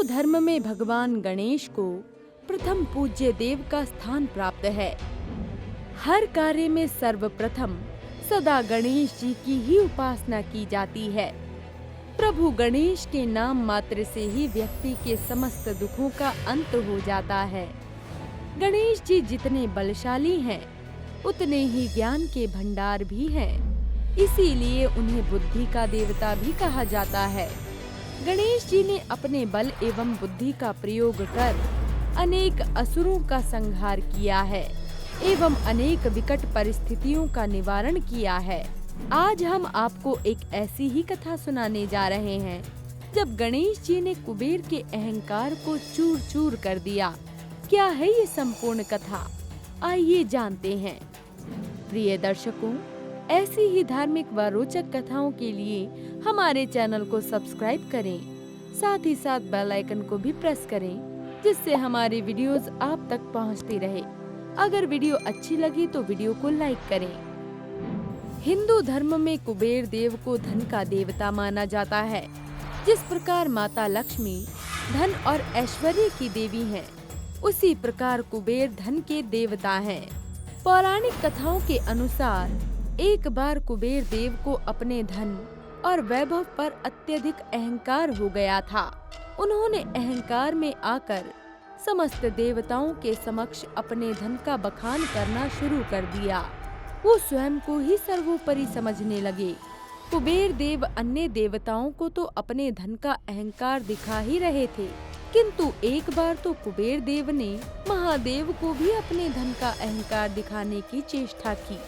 धर्म में भगवान गणेश को प्रथम पूज्य देव का स्थान प्राप्त है। हर कार्य में सर्वप्रथम सदा गणेश जी की ही उपासना की जाती है। प्रभु गणेश के नाम मात्र से ही व्यक्ति के समस्त दुखों का अंत हो जाता है। गणेश जी जितने बलशाली हैं, उतने ही ज्ञान के भंडार भी हैं। इसीलिए उन्हें बुद्धि का देवता भी कहा जाता है। गणेश जी ने अपने बल एवं बुद्धि का प्रयोग कर अनेक असुरों का संहार किया है एवं अनेक विकट परिस्थितियों का निवारण किया है। आज हम आपको एक ऐसी ही कथा सुनाने जा रहे हैं जब गणेश जी ने कुबेर के अहंकार को चूर चूर कर दिया। क्या है ये संपूर्ण कथा, आइए जानते हैं। प्रिय दर्शकों, ऐसी ही धार्मिक व रोचक कथाओं के लिए हमारे चैनल को सब्सक्राइब करें, साथ ही साथ बेल आइकन को भी प्रेस करें, जिससे हमारी वीडियोस आप तक पहुंचती रहे। अगर वीडियो अच्छी लगी तो वीडियो को लाइक करें। हिंदू धर्म में कुबेर देव को धन का देवता माना जाता है। जिस प्रकार माता लक्ष्मी धन और ऐश्वर्य की देवी हैं, उसी प्रकार कुबेर धन के देवता हैं। पौराणिक कथाओं के अनुसार एक बार कुबेर देव को अपने धन और वैभव पर अत्यधिक अहंकार हो गया था। उन्होंने अहंकार में आकर समस्त देवताओं के समक्ष अपने धन का बखान करना शुरू कर दिया। वो स्वयं को ही सर्वोपरि समझने लगे। कुबेर देव अन्य देवताओं को तो अपने धन का अहंकार दिखा ही रहे थे, किंतु एक बार तो कुबेर देव ने महादेव को भी अपने धन का अहंकार दिखाने की चेष्टा की।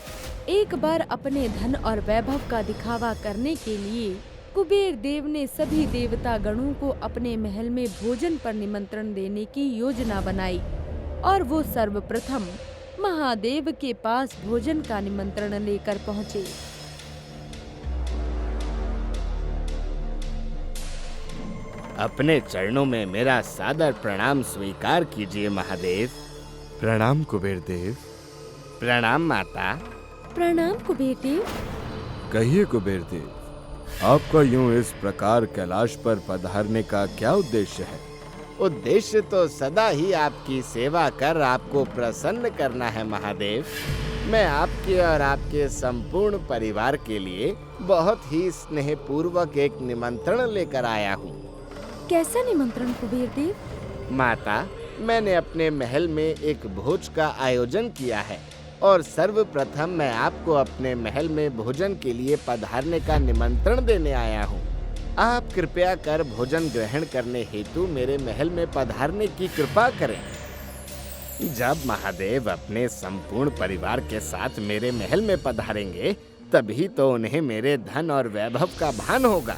एक बार अपने धन और वैभव का दिखावा करने के लिए कुबेर देव ने सभी देवता गणों को अपने महल में भोजन पर निमंत्रण देने की योजना बनाई और वो सर्वप्रथम महादेव के पास भोजन का निमंत्रण लेकर पहुँचे। अपने चरणों में मेरा सादर प्रणाम स्वीकार कीजिए महादेव। प्रणाम कुबेर देव। प्रणाम माता। प्रणाम कुबेर देव। कहिए कुबेर देव, आपका यूं इस प्रकार कैलाश पर पधारने का क्या उद्देश्य है? उद्देश्य तो सदा ही आपकी सेवा कर आपको प्रसन्न करना है महादेव। मैं आपके और आपके संपूर्ण परिवार के लिए बहुत ही स्नेहपूर्वक एक निमंत्रण लेकर आया हूँ। कैसा निमंत्रण कुबेर देव? माता, मैंने अपने महल में एक भोज का आयोजन किया है और सर्वप्रथम मैं आपको अपने महल में भोजन के लिए पधारने का निमंत्रण देने आया हूँ। आप कृपया कर भोजन ग्रहण करने हेतु मेरे महल में पधारने की कृपा करें। जब महादेव अपने संपूर्ण परिवार के साथ मेरे महल में पधारेंगे, तभी तो उन्हें मेरे धन और वैभव का भान होगा।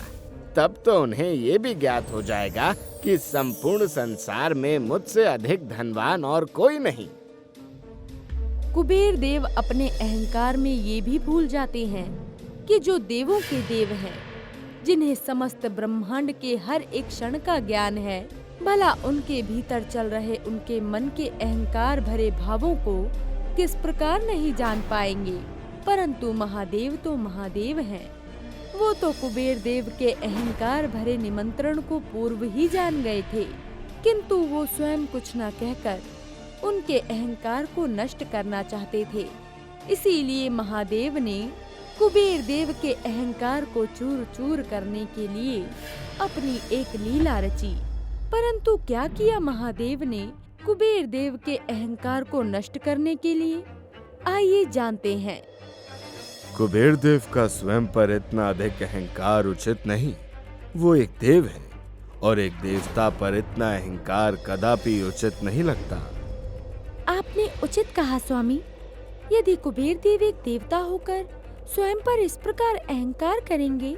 तब तो उन्हें ये भी ज्ञात हो जाएगा कि संपूर्ण संसार में मुझसे अधिक धनवान और कोई नहीं। कुबेर देव अपने अहंकार में ये भी भूल जाते हैं कि जो देवों के देव हैं, जिन्हें समस्त ब्रह्मांड के हर एक क्षण का ज्ञान है, भला उनके भीतर चल रहे उनके मन के अहंकार भरे भावों को किस प्रकार नहीं जान पाएंगे। परंतु महादेव तो महादेव हैं। वो तो कुबेर देव के अहंकार भरे निमंत्रण को पूर्व ही जान गए थे, किंतु वो स्वयं कुछ न कहकर उनके अहंकार को नष्ट करना चाहते थे। इसीलिए महादेव ने कुबेर देव के अहंकार को चूर चूर करने के लिए अपनी एक लीला रची। परंतु क्या किया महादेव ने कुबेर देव के अहंकार को नष्ट करने के लिए? आइए जानते हैं। कुबेर देव का स्वयं पर इतना अधिक अहंकार उचित नहीं। वो एक देव है और एक देवता पर इतना अहंकार कदापि उचित नहीं लगता। आपने उचित कहा स्वामी। यदि कुबेर देव एक देवता होकर स्वयं पर इस प्रकार अहंकार करेंगे,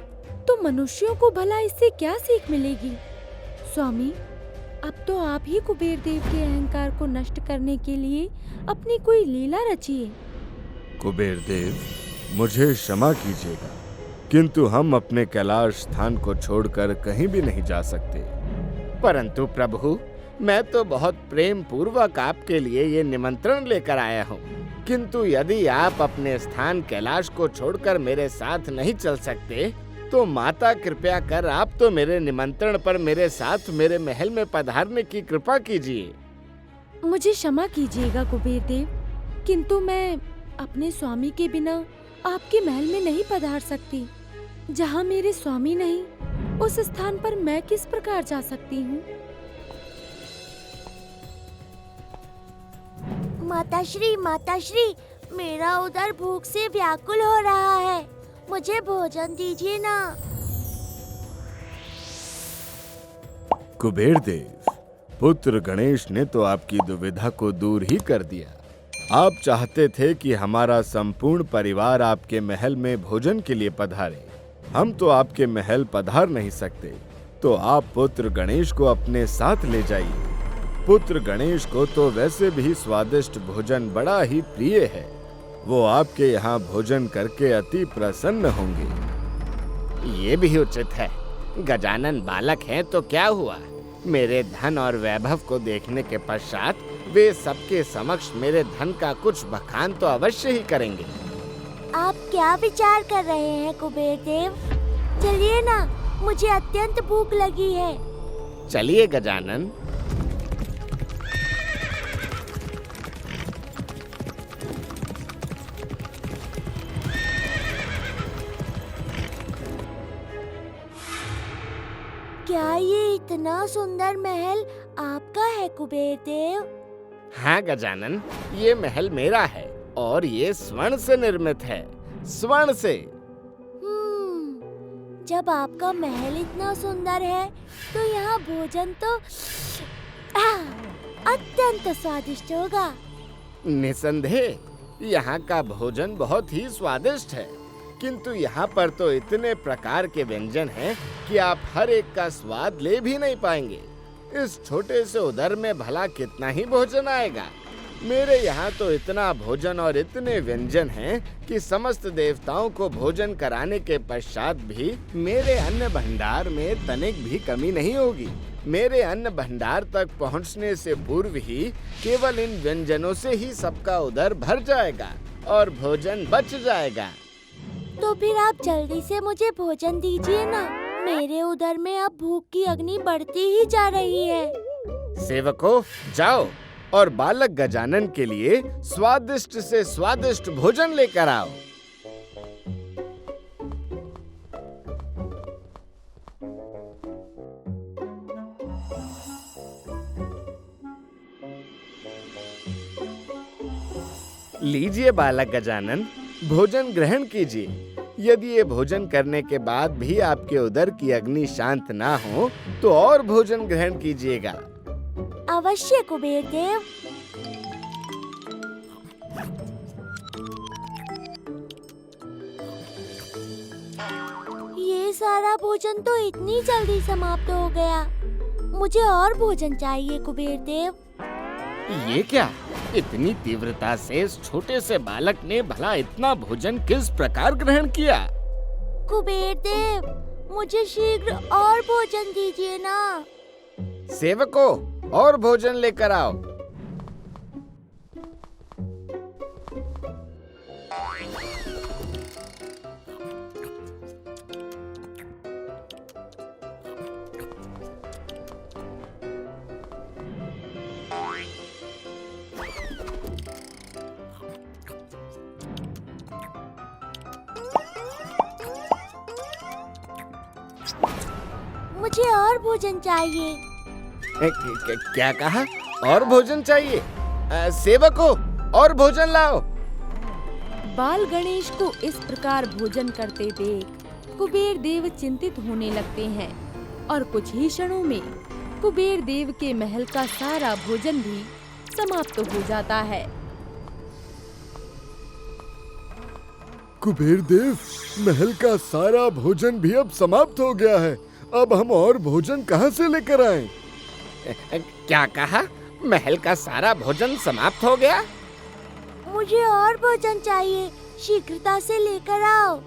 तो मनुष्यों को भला इससे क्या सीख मिलेगी? स्वामी, अब तो आप ही कुबेर देव के अहंकार को नष्ट करने के लिए अपनी कोई लीला रचिए। कुबेर देव, मुझे क्षमा कीजिएगा, किंतु हम अपने कैलाश स्थान को छोड़कर कहीं भी नहीं जा सकते। परंतु प्रभु, मैं तो बहुत प्रेम पूर्वक आपके लिए ये निमंत्रण लेकर आया हूँ, किंतु यदि आप अपने स्थान कैलाश को छोड़कर मेरे साथ नहीं चल सकते, तो माता कृपया कर आप तो मेरे निमंत्रण पर मेरे साथ मेरे महल में पधारने की कृपा कीजिए। मुझे क्षमा कीजिएगा कुबेर देव, किंतु मैं अपने स्वामी के बिना आपके महल में नहीं पधार सकती। जहाँ मेरे स्वामी नहीं, उस स्थान पर मैं किस प्रकार जा सकती हूँ? माताश्री, मेरा उधर भूख से व्याकुल हो रहा है, मुझे भोजन दीजिए ना। कुबेर देव, पुत्र गणेश ने तो आपकी दुविधा को दूर ही कर दिया। आप चाहते थे कि हमारा संपूर्ण परिवार आपके महल में भोजन के लिए पधारे। हम तो आपके महल पधार नहीं सकते, तो आप पुत्र गणेश को अपने साथ ले जाइए। पुत्र गणेश को तो वैसे भी स्वादिष्ट भोजन बड़ा ही प्रिय है। वो आपके यहाँ भोजन करके अति प्रसन्न होंगे। ये भी उचित है। गजानन बालक हैं तो क्या हुआ, मेरे धन और वैभव को देखने के पश्चात वे सबके समक्ष मेरे धन का कुछ बखान तो अवश्य ही करेंगे। आप क्या विचार कर रहे हैं कुबेर देव? चलिए ना, मुझे अत्यंत भूख लगी है। चलिए गजानन। क्या ये इतना सुंदर महल आपका है कुबेर देव? हाँ गजानन, ये महल मेरा है और ये स्वर्ण से निर्मित है, स्वर्ण से। जब आपका महल इतना सुंदर है तो यहाँ भोजन तो अत्यंत स्वादिष्ट होगा। निसंदेह, यहाँ का भोजन बहुत ही स्वादिष्ट है, किंतु यहाँ पर तो इतने प्रकार के व्यंजन हैं कि आप हर एक का स्वाद ले भी नहीं पाएंगे। इस छोटे से उदर में भला कितना ही भोजन आएगा। मेरे यहाँ तो इतना भोजन और इतने व्यंजन हैं कि समस्त देवताओं को भोजन कराने के पश्चात भी मेरे अन्न भंडार में तनिक भी कमी नहीं होगी। मेरे अन्न भंडार तक पहुँचने से पूर्व ही केवल इन व्यंजनों से ही सबका उदर भर जाएगा और भोजन बच जाएगा। तो फिर आप जल्दी से मुझे भोजन दीजिए ना, मेरे उदर में अब भूख की अग्नि बढ़ती ही जा रही है। सेवकों, जाओ और बालक गजानन के लिए स्वादिष्ट से स्वादिष्ट भोजन लेकर आओ। लीजिए बालक गजानन, भोजन ग्रहण कीजिए। यदि ये भोजन करने के बाद भी आपके उदर की अग्नि शांत ना हो तो और भोजन ग्रहण कीजिएगा। अवश्य कुबेर देव। ये सारा भोजन तो इतनी जल्दी समाप्त हो गया, मुझे और भोजन चाहिए कुबेर देव। ये क्या, इतनी तीव्रता से इस छोटे से बालक ने भला इतना भोजन किस प्रकार ग्रहण किया? कुबेर देव, मुझे शीघ्र और भोजन दीजिए ना। सेवकों, और भोजन लेकर आओ। मुझे और भोजन चाहिए। क्या कहा? और भोजन चाहिए? सेवकों, और भोजन लाओ। बाल गणेश को इस प्रकार भोजन करते देख कुबेर देव चिंतित होने लगते हैं और कुछ ही क्षणों में कुबेर देव के महल का सारा भोजन भी समाप्त हो जाता है। कुबेर देव, महल का सारा भोजन भी अब समाप्त हो गया है। अब हम और भोजन कहाँ से लेकर आएं? क्या कहा? महल का सारा भोजन समाप्त हो गया? मुझे और भोजन चाहिए, शीघ्रता से लेकर आओ।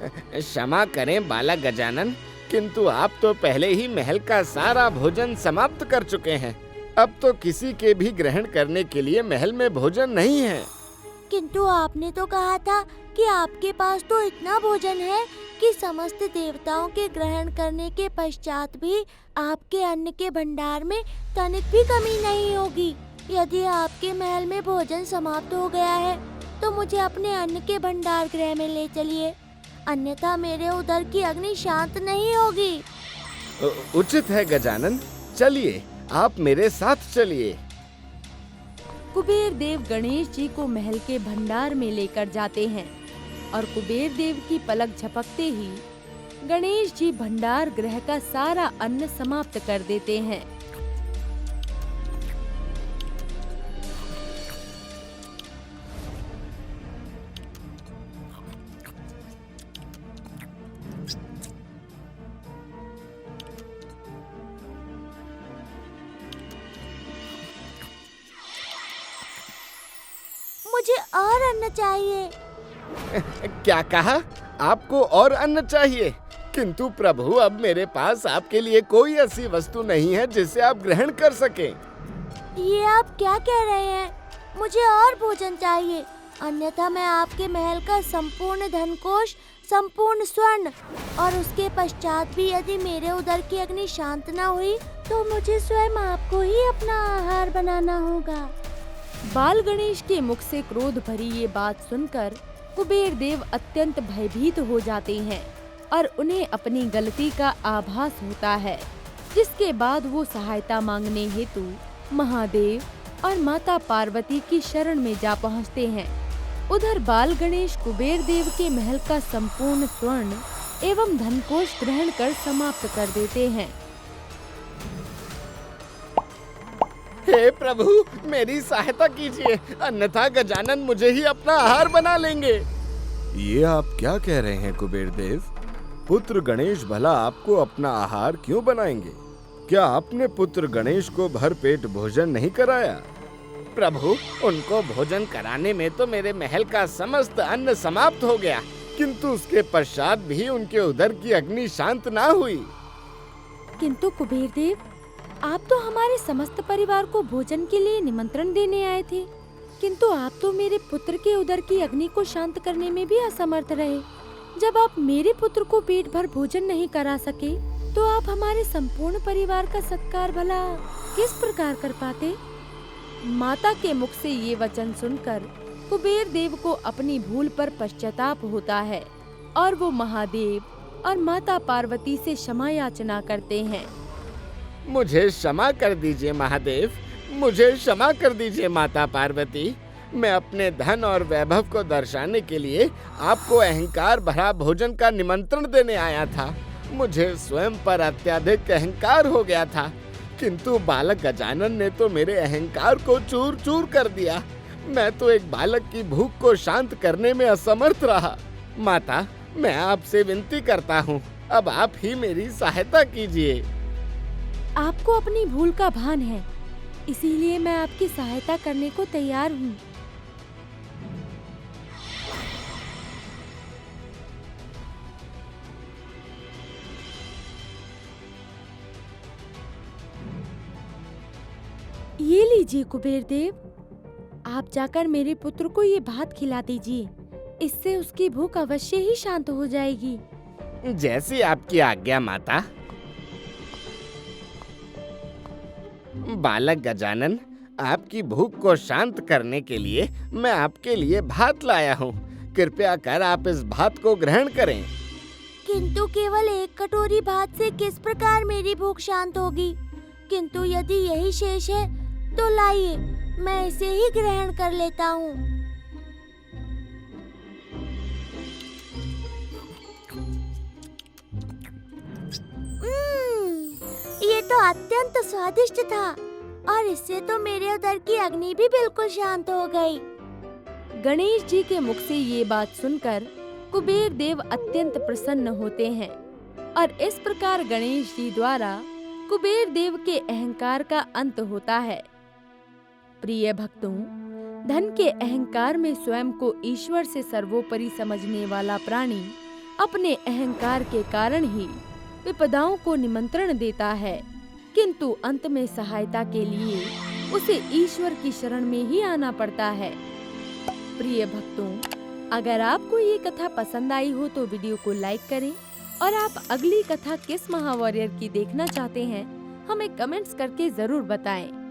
क्षमा करें बालक गजानन, किंतु आप तो पहले ही महल का सारा भोजन समाप्त कर चुके हैं। अब तो किसी के भी ग्रहण करने के लिए महल में भोजन नहीं है। किंतु आपने तो कहा था कि आपके पास तो इतना भोजन है कि समस्त देवताओं के ग्रहण करने के पश्चात भी आपके अन्न के भंडार में तनिक भी कमी नहीं होगी। यदि आपके महल में भोजन समाप्त हो गया है तो मुझे अपने अन्न के भंडार गृह में ले चलिए, अन्यथा मेरे उदर की अग्नि शांत नहीं होगी। उचित है गजानन, चलिए आप मेरे साथ चलिए। कुबेर देव गणेश जी को महल के भंडार में लेकर जाते हैं और कुबेर देव की पलक झपकते ही गणेश जी भंडार गृह का सारा अन्न समाप्त कर देते हैं। मुझे और अन्न चाहिए। क्या कहा? आपको और अन्न चाहिए? किंतु प्रभु, अब मेरे पास आपके लिए कोई ऐसी वस्तु नहीं है जिसे आप ग्रहण कर सकें। ये आप क्या कह रहे हैं? मुझे और भोजन चाहिए, अन्यथा मैं आपके महल का संपूर्ण धनकोष, संपूर्ण स्वर्ण और उसके पश्चात भी यदि मेरे उदर की अग्नि शांत न हुई तो मुझे स्वयं आपको ही अपना आहार बनाना होगा। बाल गणेश के मुख से क्रोध भरी ये बात सुनकर कुबेर देव अत्यंत भयभीत हो जाते हैं और उन्हें अपनी गलती का आभास होता है, जिसके बाद वो सहायता मांगने हेतु महादेव और माता पार्वती की शरण में जा पहुंचते हैं। उधर बाल गणेश कुबेर देव के महल का संपूर्ण स्वर्ण एवं धनकोष ग्रहण कर समाप्त कर देते हैं। हे प्रभु, मेरी सहायता कीजिए, अन्यथा गजानन मुझे ही अपना आहार बना लेंगे। ये आप क्या कह रहे हैं कुबेर देव? पुत्र गणेश भला आपको अपना आहार क्यों बनाएंगे? क्या आपने पुत्र गणेश को भर पेट भोजन नहीं कराया? प्रभु, उनको भोजन कराने में तो मेरे महल का समस्त अन्न समाप्त हो गया, किंतु उसके पश्चात भी उनके उदर की अग्नि शांत ना हुई। किंतु कुबेर देव, आप तो हमारे समस्त परिवार को भोजन के लिए निमंत्रण देने आए थे, किंतु आप तो मेरे पुत्र के उदर की अग्नि को शांत करने में भी असमर्थ रहे। जब आप मेरे पुत्र को पेट भर भोजन नहीं करा सके, तो आप हमारे संपूर्ण परिवार का सत्कार भला किस प्रकार कर पाते? माता के मुख से ये वचन सुनकर कुबेर देव को अपनी भूल पर पश्चाताप होता है और वो महादेव और माता पार्वती से क्षमा याचना करते हैं। मुझे क्षमा कर दीजिए महादेव, मुझे क्षमा कर दीजिए माता पार्वती। मैं अपने धन और वैभव को दर्शाने के लिए आपको अहंकार भरा भोजन का निमंत्रण देने आया था। मुझे स्वयं पर अत्यधिक अहंकार हो गया था, किंतु बालक गजानन ने तो मेरे अहंकार को चूर चूर कर दिया। मैं तो एक बालक की भूख को शांत करने में असमर्थ रहा। माता, मैं आपसे विनती करता हूँ, अब आप ही मेरी सहायता कीजिए। आपको अपनी भूल का भान है, इसीलिए मैं आपकी सहायता करने को तैयार हूँ। ये लीजिए कुबेर देव, आप जाकर मेरे पुत्र को ये भात खिला दीजिए, इससे उसकी भूख अवश्य ही शांत हो जाएगी। जैसी आपकी आज्ञा माता। बालक गजानन, आपकी भूख को शांत करने के लिए मैं आपके लिए भात लाया हूँ। कृपया कर आप इस भात को ग्रहण करें। किंतु केवल एक कटोरी भात से किस प्रकार मेरी भूख शांत होगी? किंतु यदि यही शेष है तो लाइए, मैं इसे ही ग्रहण कर लेता हूँ। ये तो अत्यंत स्वादिष्ट था और इससे तो मेरे उदर की अग्नि भी बिल्कुल शांत हो गई। गणेश जी के मुख से ये बात सुनकर कुबेर देव अत्यंत प्रसन्न होते हैं और इस प्रकार गणेश जी द्वारा कुबेर देव के अहंकार का अंत होता है। प्रिय भक्तों, धन के अहंकार में स्वयं को ईश्वर से सर्वोपरि समझने वाला प्राणी अपने अहंकार के कारण ही विपदाओं को निमंत्रण देता है, किंतु अंत में सहायता के लिए उसे ईश्वर की शरण में ही आना पड़ता है। प्रिय भक्तों, अगर आपको ये कथा पसंद आई हो तो वीडियो को लाइक करें और आप अगली कथा किस महावॉरियर की देखना चाहते हैं हमें कमेंट्स करके जरूर बताएं।